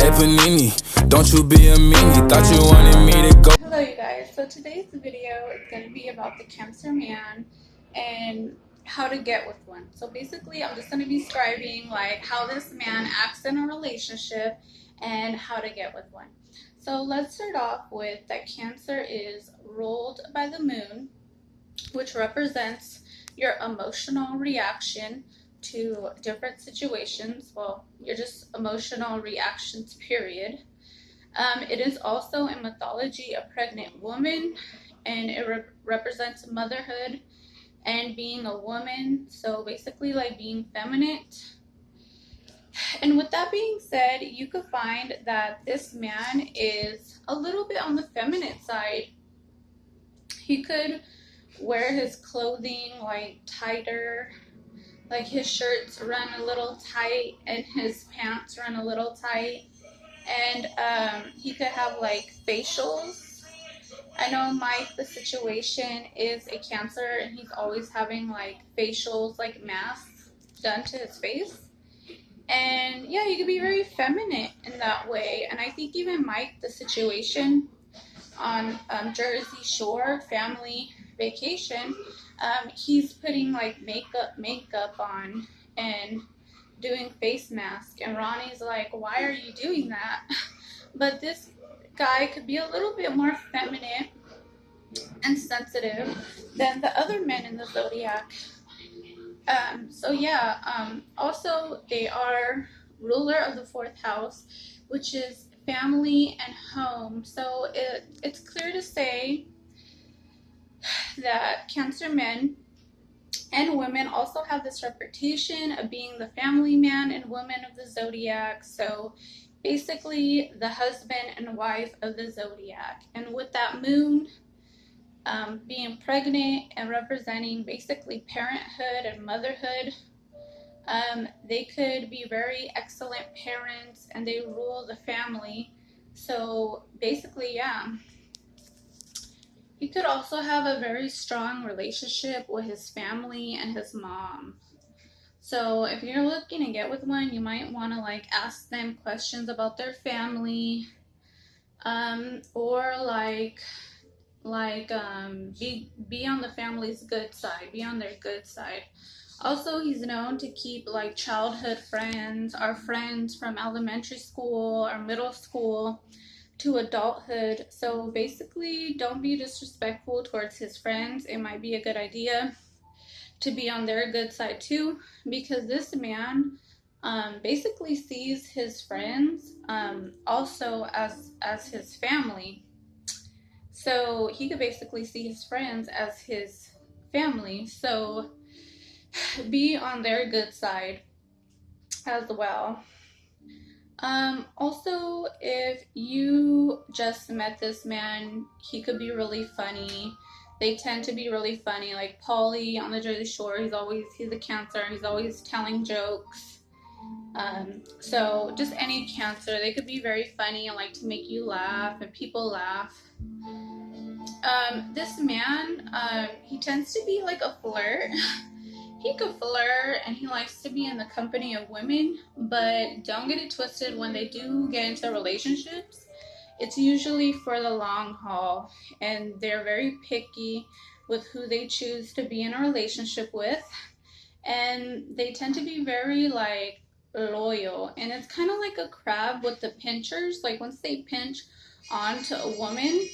Hey Panini, don't you be a meanie. Thought you wanted me to go. Hello you guys, so today's video is going to be about the Cancer man and how to get with one. So basically I'm just going to be describing like how this man acts in a relationship and how to get with one. So let's start off with that Cancer is ruled by the moon, which represents your emotional reaction to different situations. Well, your just emotional reactions, period. It is also in mythology a pregnant woman, and it represents motherhood and being a woman. So basically, like being feminine. And with that being said, you could find that this man is a little bit on the feminine side. He could wear his clothing like tighter, like his shirts run a little tight and his pants run a little tight. And he could have like facials. I know Mike, the situation is a Cancer, and he's always having like facials, like masks done to his face. And yeah, you could be very feminine in that way. And I think even Mike, the situation on Jersey Shore, family vacation, he's putting like makeup on and doing face mask, and Ronnie's like, why are you doing that? But this guy could be a little bit more feminine and sensitive than the other men in the zodiac. So yeah, also they are ruler of the fourth house, which is family and home. So it's clear to say that Cancer men and women also have this reputation of being the family man and woman of the zodiac. So basically the husband and wife of the zodiac. And with that moon being pregnant and representing basically parenthood and motherhood, they could be very excellent parents and they rule the family. So basically, yeah. He could also have a very strong relationship with his family and his mom. So if you're looking to get with one, you might want to like ask them questions about their family, or be on the family's good side, be on their good side. Also, he's known to keep like childhood friends, our friends from elementary school or middle school to adulthood. So basically, don't be disrespectful towards his friends. It might be a good idea to be on their good side too, because this man basically sees his friends also as his family. So he could basically see his friends as his family. So be on their good side as well. Also, if you just met this man, he could be really funny. They tend to be really funny, like Paulie on the Jersey Shore. He's a Cancer. He's always telling jokes. So just any Cancer, they could be very funny and like to make you laugh and people laugh. This man, he tends to be like a flirt. He could flirt and he likes to be in the company of women, but don't get it twisted. When they do get into relationships, it's usually for the long haul, and they're very picky with who they choose to be in a relationship with, and they tend to be very like loyal. And it's kind of like a crab with the pinchers. Like once they pinch onto a woman,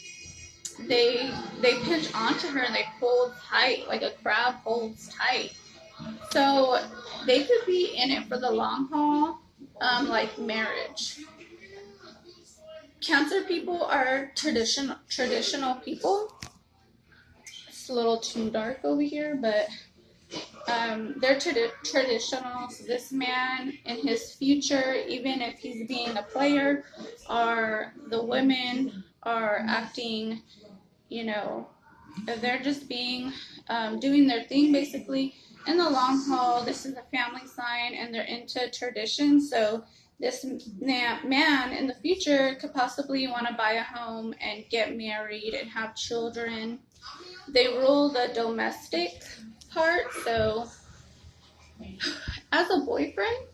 they pinch onto her and they pull tight, like a crab holds tight. So they could be in it for the long haul, like marriage. Cancer people are traditional people. It's a little too dark over here, but they're traditional. So this man in his future, even if he's being a player, or the women are acting, if they're just being doing their thing basically. In the long haul, this is a family sign and they're into tradition. So this man in the future could possibly want to buy a home and get married and have children. They rule the domestic part. So as a boyfriend,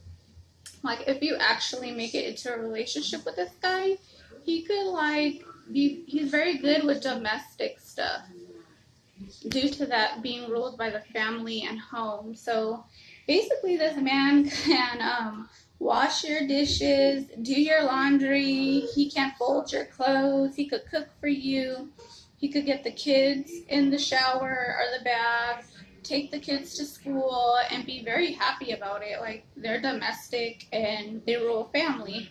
Like, if you actually make it into a relationship with this guy, he could, like, he's very good with domestic stuff due to that being ruled by the family and home. So basically, this man can wash your dishes, do your laundry, he can fold your clothes, he could cook for you, he could get the kids in the shower or the bath, take the kids to school, and be very happy about it. Like, they're domestic and they rule family.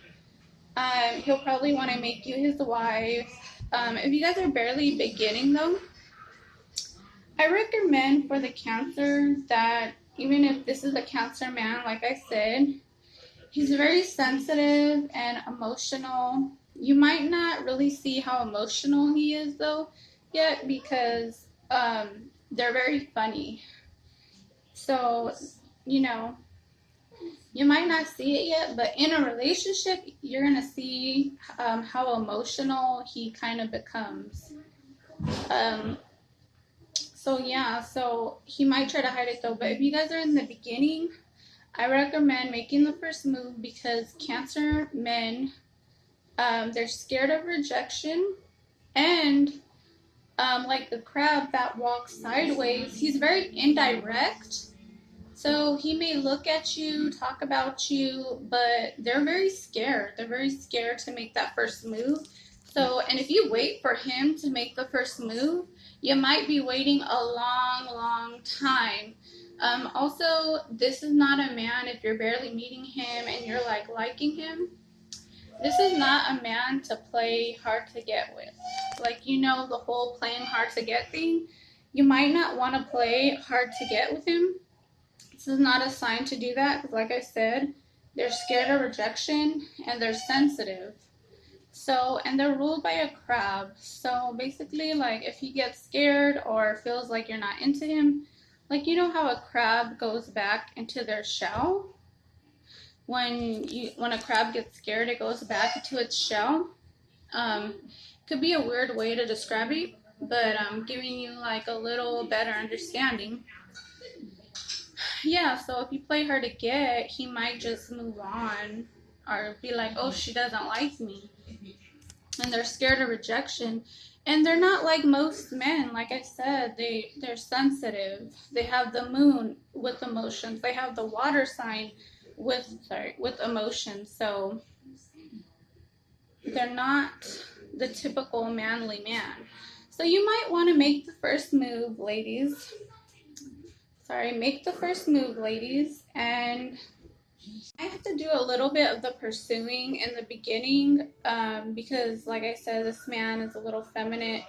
He'll probably want to make you his wife. If you guys are barely beginning though, I recommend for the Cancer that even if this is a Cancer man, like I said, he's very sensitive and emotional. You might not really see how emotional he is though yet, because they're very funny. So, you know, you might not see it yet, but in a relationship, you're going to see how emotional he kind of becomes. So he might try to hide it though, but if you guys are in the beginning, I recommend making the first move, because Cancer men, they're scared of rejection, and like the crab that walks sideways, he's very indirect. So he may look at you, talk about you, but they're very scared. They're very scared to make that first move. So, and if you wait for him to make the first move, you might be waiting a long, long time. Also, this is not a man, if you're barely meeting him and you're like liking him, this is not a man to play hard to get with. Like, you know, the whole playing hard to get thing, you might not want to play hard to get with him. This is not a sign to do that, because like I said, they're scared of rejection and they're sensitive. So, and they're ruled by a crab. So basically, like, if he gets scared or feels like you're not into him, like, you know how a crab goes back into their shell? When a crab gets scared, it goes back into its shell. Could be a weird way to describe it, but I'm giving you like a little better understanding. Yeah, so if you play hard to get, he might just move on or be like, oh, she doesn't like me. And they're scared of rejection. And they're not like most men. Like I said, they're sensitive. They have the moon with emotions. They have the water sign with emotions. So they're not the typical manly man. So you might want to make the first move, ladies. Make the first move, ladies. And I have to do a little bit of the pursuing in the beginning, because like I said, this man is a little feminine,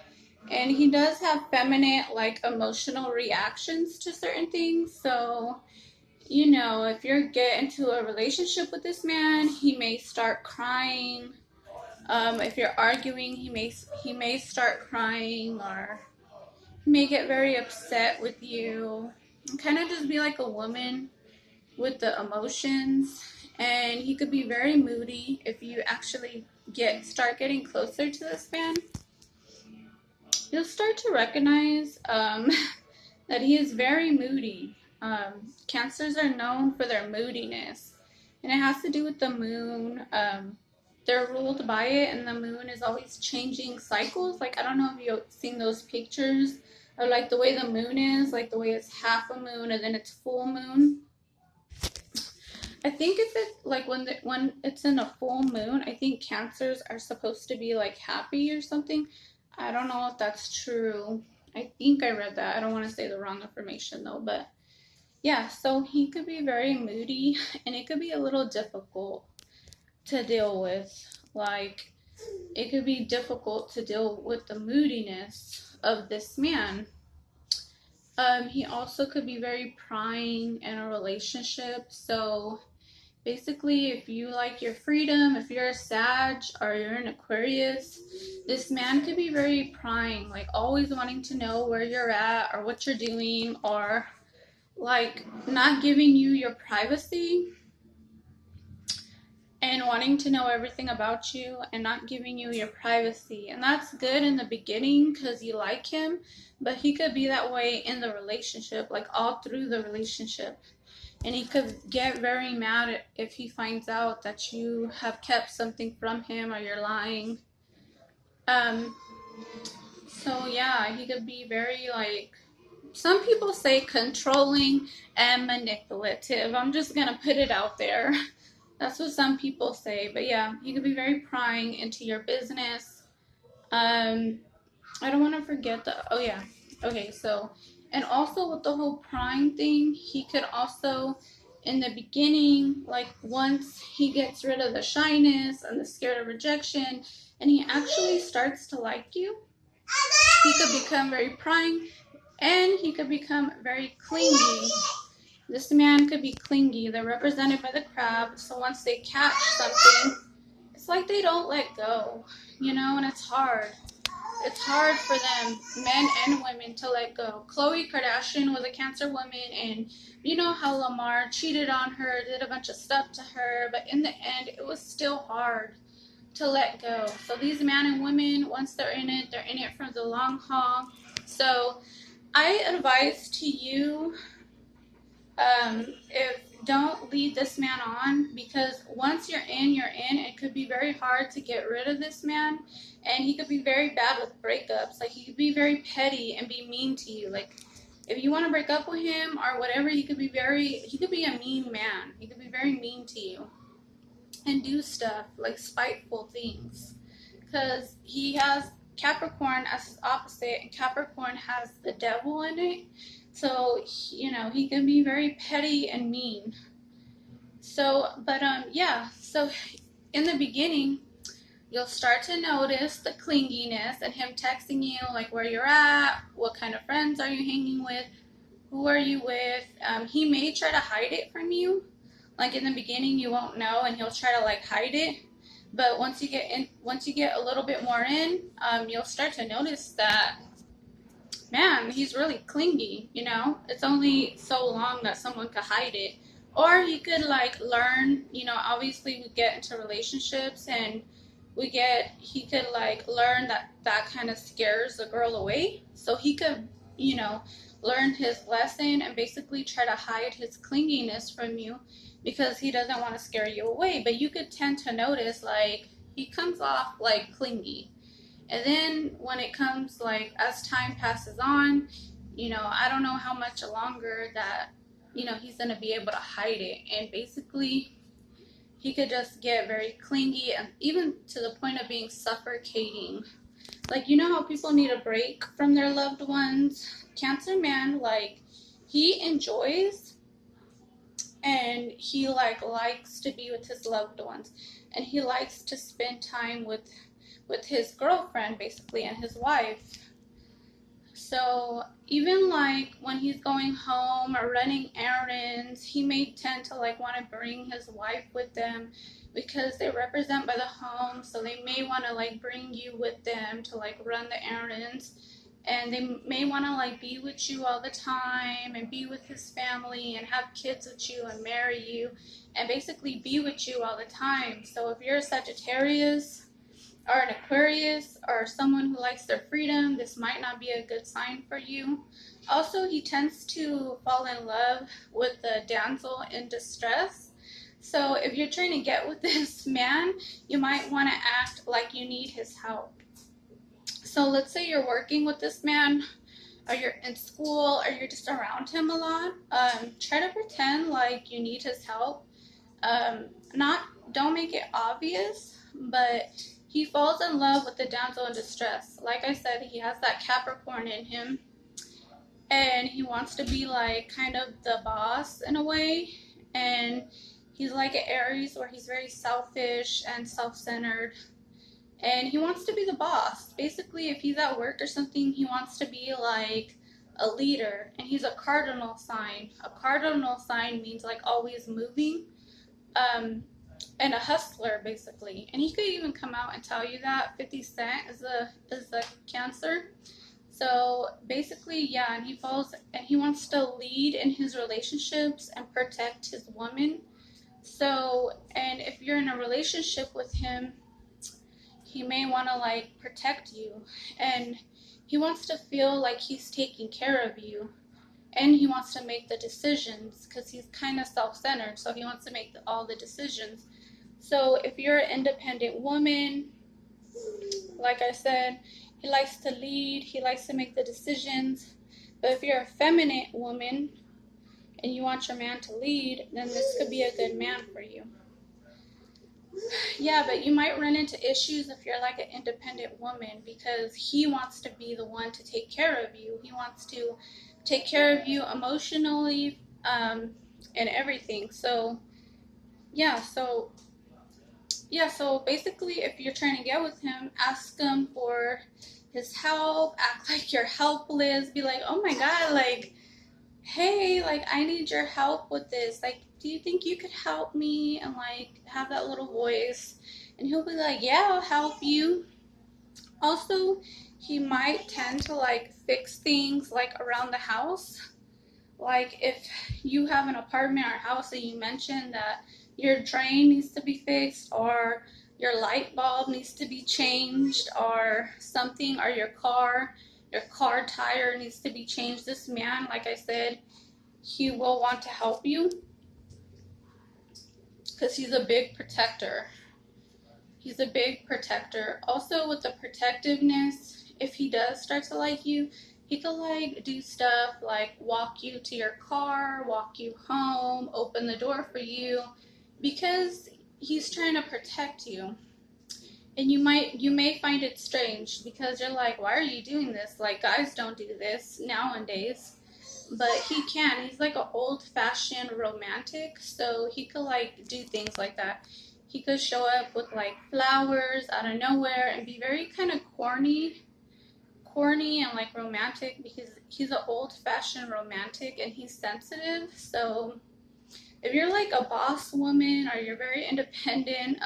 and he does have feminine, like, emotional reactions to certain things. So, you know, if you're getting into a relationship with this man, he may start crying. If you're arguing, he may start crying, or he may get very upset with you. Kind of just be like a woman with the emotions. And he could be very moody. If you actually start getting closer to this man, you'll start to recognize that he is very moody. Cancers are known for their moodiness, and it has to do with the moon. They're ruled by it, and the moon is always changing cycles. Like, I don't know if you've seen those pictures of like the way the moon is, like the way it's half a moon and then it's full moon. I think if it's like when it's in a full moon, I think Cancers are supposed to be like happy or something. I don't know if that's true. I think I read that. I don't want to say the wrong information though, but yeah, so he could be very moody, and it could be a little difficult to deal with. Like, it could be difficult to deal with the moodiness of this man. He also could be very prying in a relationship. So basically, if you like your freedom, if you're a Sag or you're an Aquarius, this man could be very prying, like always wanting to know where you're at or what you're doing, or like not giving you your privacy and wanting to know everything about you and not giving you your privacy. And that's good in the beginning because you like him, but he could be that way in the relationship, like all through the relationship. and he could get very mad if he finds out that you have kept something from him or you're lying. Um, so yeah, he could be very like, some people say controlling and manipulative. I'm just gonna put it out there. That's what some people say. But yeah, he could be very prying into your business. I don't want to forget the, oh yeah. Okay, so, and also with the whole prying thing, he could also, in the beginning, like once he gets rid of the shyness and the scared of rejection, and he actually starts to like you, he could become very prying and he could become very clingy. This man could be clingy. They're represented by the crab, so once they catch something, it's like they don't let go, you know, and it's hard. It's hard for them, men and women, to let go. Khloe Kardashian was a Cancer woman, and you know how Lamar cheated on her, did a bunch of stuff to her, but in the end, it was still hard to let go. So these men and women, once they're in it for the long haul. So I advise to you, if don't lead this man on, because once you're in, you're in. It could be very hard to get rid of this man, and he could be very bad with breakups. Like, he could be very petty and be mean to you. Like, if you want to break up with him or whatever, he could be a mean man. He could be very mean to you and do stuff like spiteful things, because he has Capricorn as his opposite, and Capricorn has the devil in it. So, you know, he can be very petty and mean. So, but yeah, so in the beginning, you'll start to notice the clinginess and him texting you, like where you're at, what kind of friends are you hanging with, who are you with. He may try to hide it from you. Like in the beginning, you won't know, and he'll try to like hide it. But once you get a little bit more in, you'll start to notice that, man, he's really clingy, you know? It's only so long that someone could hide it. Or he could like learn, you know, obviously we get into relationships and he could like learn that kind of scares the girl away. So he could, you know, learn his lesson and basically try to hide his clinginess from you because he doesn't want to scare you away. But you could tend to notice like he comes off like clingy. And then when it comes, like, as time passes on, you know, I don't know how much longer that, you know, he's going to be able to hide it. And basically, he could just get very clingy and even to the point of being suffocating. Like, you know how people need a break from their loved ones? Cancer man, like, he enjoys and he, like, likes to be with his loved ones. And he likes to spend time with his girlfriend basically and his wife. So even like when he's going home or running errands, he may tend to like want to bring his wife with them because they represent by the home. So they may want to like bring you with them to like run the errands, and they may want to like be with you all the time and be with his family and have kids with you and marry you and basically be with you all the time. So if you're a Sagittarius or an Aquarius or someone who likes their freedom, this might not be a good sign for you. Also, he tends to fall in love with the damsel in distress. So if you're trying to get with this man, you might want to act like you need his help. So let's say you're working with this man, or you're in school, or you're just around him a lot. Try to pretend like you need his help. Don't make it obvious, but he falls in love with the damsel in distress. Like I said, he has that Capricorn in him, and he wants to be like kind of the boss in a way. And he's like an Aries where he's very selfish and self-centered, and he wants to be the boss. Basically, if he's at work or something, he wants to be like a leader. And he's a cardinal sign. A cardinal sign means like always moving. And a hustler basically, and he could even come out and tell you that 50 Cent is a Cancer. So basically, yeah, and he wants to lead in his relationships and protect his woman. So, and if you're in a relationship with him, he may want to like protect you, and he wants to feel like he's taking care of you. and he wants to make the decisions because he's kind of self-centered, so he wants to make all the decisions. So if you're an independent woman, like I said, he likes to lead, he likes to make the decisions. But if you're a feminine woman and you want your man to lead, then this could be a good man for you. Yeah, but you might run into issues if you're like an independent woman, because he wants to be the one to take care of you. He wants to take care of you emotionally, and everything. So basically, if you're trying to get with him, ask him for his help. Act like you're helpless. Be like, oh my God, like, hey, like, I need your help with this. Like, do you think you could help me? And like, have that little voice. And he'll be like, yeah, I'll help you. Also, he might tend to like fix things like around the house. Like if you have an apartment or house and you mention that your drain needs to be fixed, or your light bulb needs to be changed, or something, or your car tire needs to be changed, this man, like I said, he will want to help you because he's a big protector. He's a big protector. Also, with the protectiveness, if he does start to like you, he could like do stuff like walk you to your car, walk you home, open the door for you, because he's trying to protect you. And you may find it strange because you're like, why are you doing this? Like, guys don't do this nowadays. But he can. He's like an old-fashioned romantic, so he could like do things like that. He could show up with like flowers out of nowhere and be very kind of corny and like romantic, because he's an old-fashioned romantic and he's sensitive. So if you're like a boss woman or you're very independent,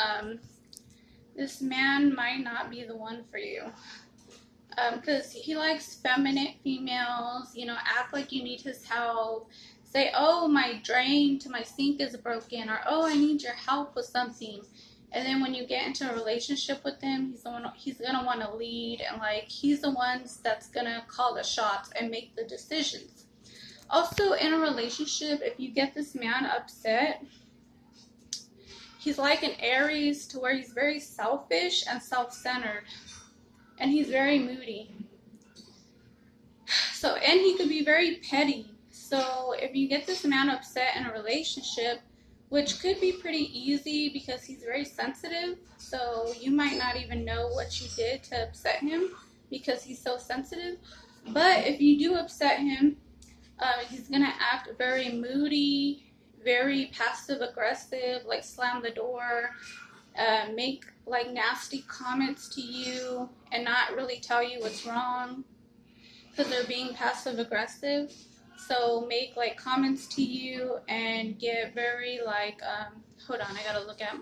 this man might not be the one for you. Because he likes feminine females, act like you need his help. Say, oh, my drain to my sink is broken, or oh, I need your help with something. And then when you get into a relationship with him, he's gonna want to lead, and like he's the one that's gonna call the shots and make the decisions. Also, in a relationship, if you get this man upset, he's like an Aries, to where he's very selfish and self-centered, and he's very moody. So, and he could be very petty. So if you get this man upset in a relationship, which could be pretty easy because he's very sensitive, so you might not even know what you did to upset him because he's so sensitive. But if you do upset him, he's gonna act very moody, very passive aggressive, like slam the door, make like nasty comments to you, and not really tell you what's wrong because they're being passive aggressive. So make like comments to you and get very like, hold on, I gotta look at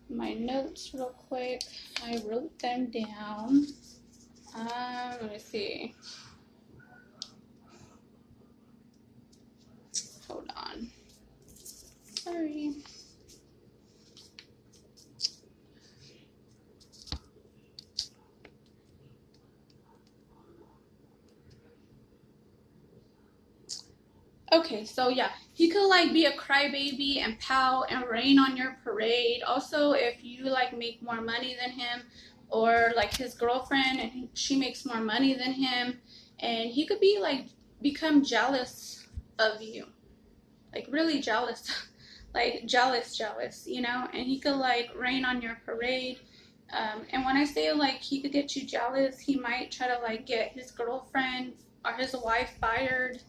my notes real quick. I wrote them down. Let me see. Hold on. Sorry. Okay, so yeah, he could like be a crybaby and pout and rain on your parade. Also, if you like make more money than him, or like his girlfriend and she makes more money than him, and he could be like become jealous of you, like really jealous, like jealous, and he could like rain on your parade. And when I say like he could get you jealous, he might try to like get his girlfriend or his wife fired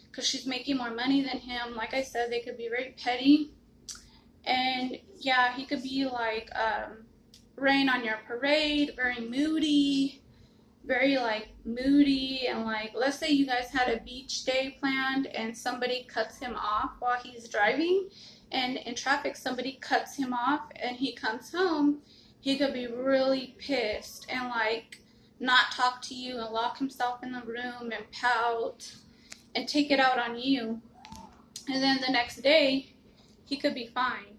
because she's making more money than him. Like I said, they could be very petty. And yeah, he could be like rain on your parade, very moody, and like, let's say you guys had a beach day planned and somebody cuts him off while he's driving, and in traffic somebody cuts him off and he comes home. He could be really pissed and like not talk to you and lock himself in the room and pout and take it out on you. And then the next day he could be fine,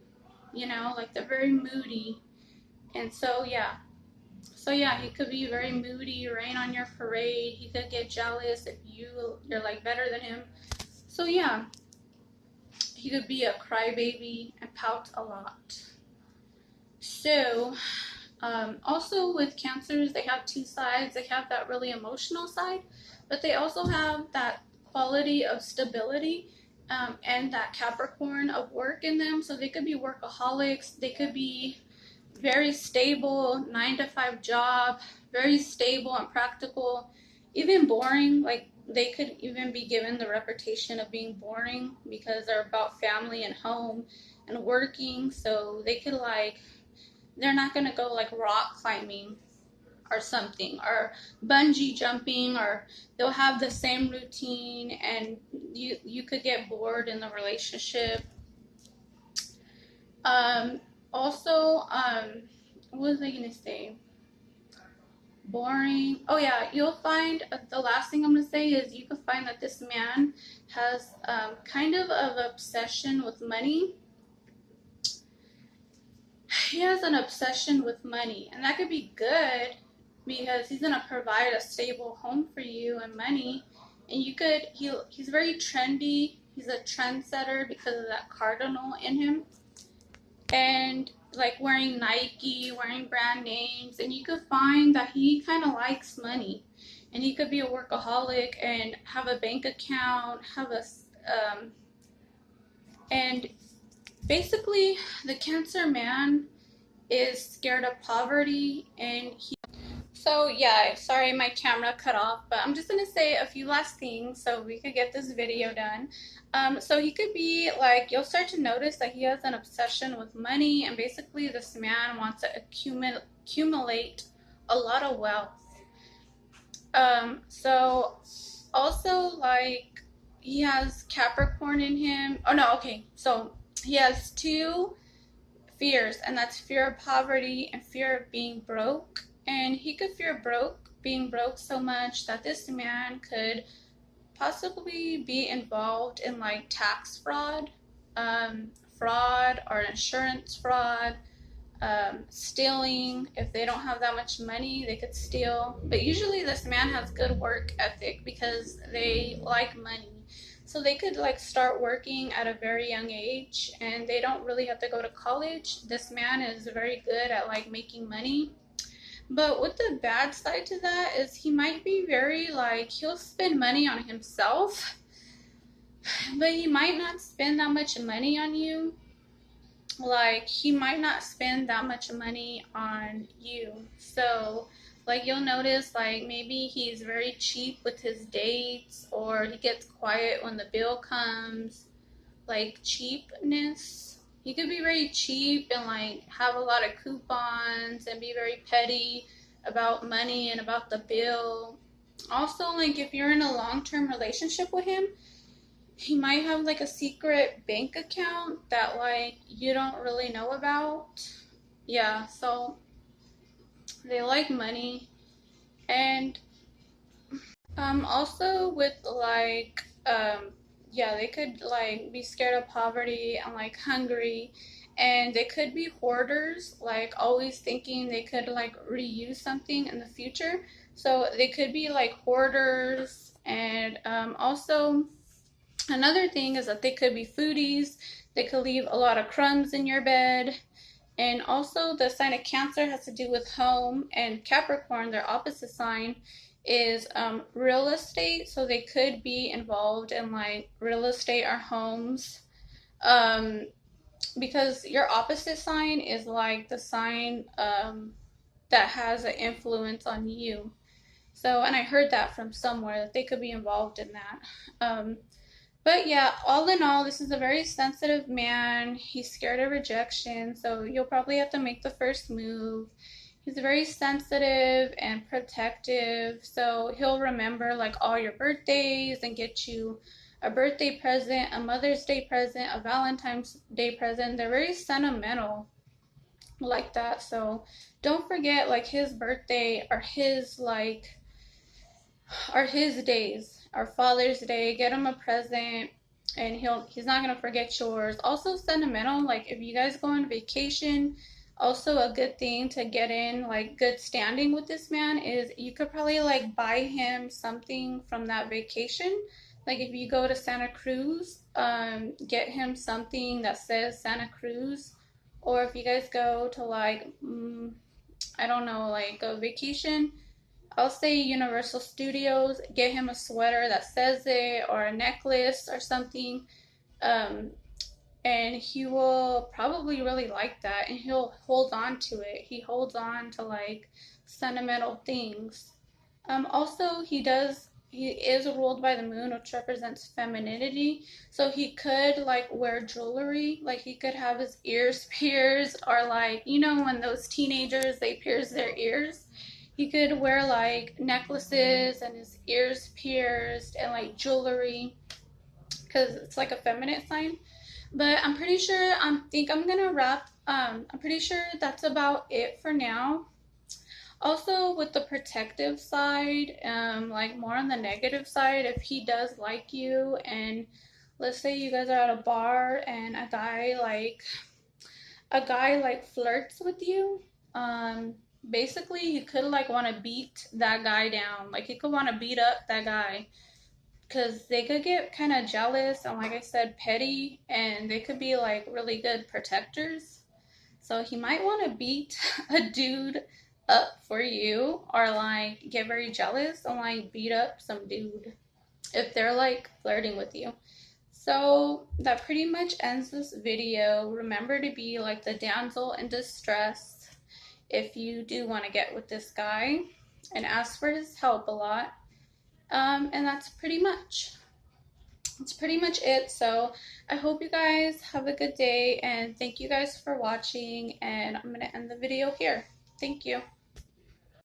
like they're very moody. And so yeah, So yeah, he could be very moody, rain on your parade. He could get jealous if you're like better than him. So yeah, he could be a crybaby and pout a lot. So also with cancers, they have two sides. They have that really emotional side, but they also have that quality of stability, and that Capricorn of work in them. So they could be workaholics. They could be very stable 9 to 5 job, very stable and practical, even boring. Like they could even be given the reputation of being boring because they're about family and home and working. So they could like, they're not going to go like rock climbing or something, or bungee jumping, or they'll have the same routine, and you could get bored in the relationship. Also, what was I gonna say? Boring. Oh yeah, you'll find the last thing I'm gonna say is you can find that this man has kind of obsession with money. He has an obsession with money, and that could be good because he's gonna provide a stable home for you and money, and he's very trendy. He's a trendsetter because of that cardinal in him, and like wearing Nike, wearing brand names, and you could find that he kind of likes money, and he could be a workaholic and have a bank account, and basically the Cancer man is scared of poverty, and so yeah, sorry my camera cut off, but I'm just gonna say a few last things so we could get this video done. So he could be like, you'll start to notice that he has an obsession with money, and basically this man wants to accumulate a lot of wealth. So also like he has Capricorn in him. Oh no, okay. So he has two fears, and that's fear of poverty and fear of being broke. And he could fear being broke so much that this man could possibly be involved in like tax fraud, fraud or insurance fraud, stealing. If they don't have that much money, they could steal. But usually this man has good work ethic because they like money. So they could like start working at a very young age, and they don't really have to go to college. This man is very good at like making money. But with the bad side to that is he might be very like, he'll spend money on himself, but he might not spend that much money on you. Like he might not spend that much money on you. So like you'll notice like maybe he's very cheap with his dates, or he gets quiet when the bill comes. Like cheapness, he could be very cheap and like have a lot of coupons and be very petty about money and about the bill. Also, like if you're in a long-term relationship with him, he might have like a secret bank account that like you don't really know about. Yeah, so they like money. And also with like yeah, they could like be scared of poverty and like hungry, and they could be hoarders, like always thinking they could like reuse something in the future. So they could be like hoarders. And also another thing is that they could be foodies. They could leave a lot of crumbs in your bed. And also the sign of Cancer has to do with home, and Capricorn, their opposite sign, is real estate. So they could be involved in like real estate or homes, because your opposite sign is like the sign that has an influence on you. So, and I heard that from somewhere that they could be involved in that. But yeah, all in all, this is a very sensitive man. He's scared of rejection, so you'll probably have to make the first move. He's very sensitive and protective, so he'll remember like all your birthdays and get you a birthday present, a Mother's Day present, a Valentine's Day present. They're very sentimental like that, so don't forget like his birthday or his like or his days, or Father's Day. Get him a present, and he's not gonna forget yours. Also sentimental, like if you guys go on vacation, Also, a good thing to get in like good standing with this man is you could probably like buy him something from that vacation. Like if you go to Santa Cruz, get him something that says Santa Cruz. Or if you guys go to like, I don't know, like a vacation, I'll say Universal Studios, get him a sweater that says it or a necklace or something. Um, and he will probably really like that and he'll hold on to it. He holds on to like sentimental things. Also, he is ruled by the moon, which represents femininity. So he could like wear jewelry, like he could have his ears pierced, or like, when those teenagers they pierce their ears. He could wear like necklaces and his ears pierced and like jewelry because it's like a feminine sign. But I'm pretty sure think I'm gonna wrap. I'm pretty sure that's about it for now. Also, with the protective side, like more on the negative side, if he does like you, and let's say you guys are at a bar and a guy like flirts with you, basically he could like want to beat that guy down. Like he could want to beat up that guy because they could get kind of jealous and, like I said, petty, and they could be like really good protectors. So he might want to beat a dude up for you, or like get very jealous and like beat up some dude if they're like flirting with you. So that pretty much ends this video. Remember to be like the damsel in distress if you do want to get with this guy, and ask for his help a lot. And that's pretty much it. So I hope you guys have a good day, and thank you guys for watching, and I'm gonna end the video here. Thank you.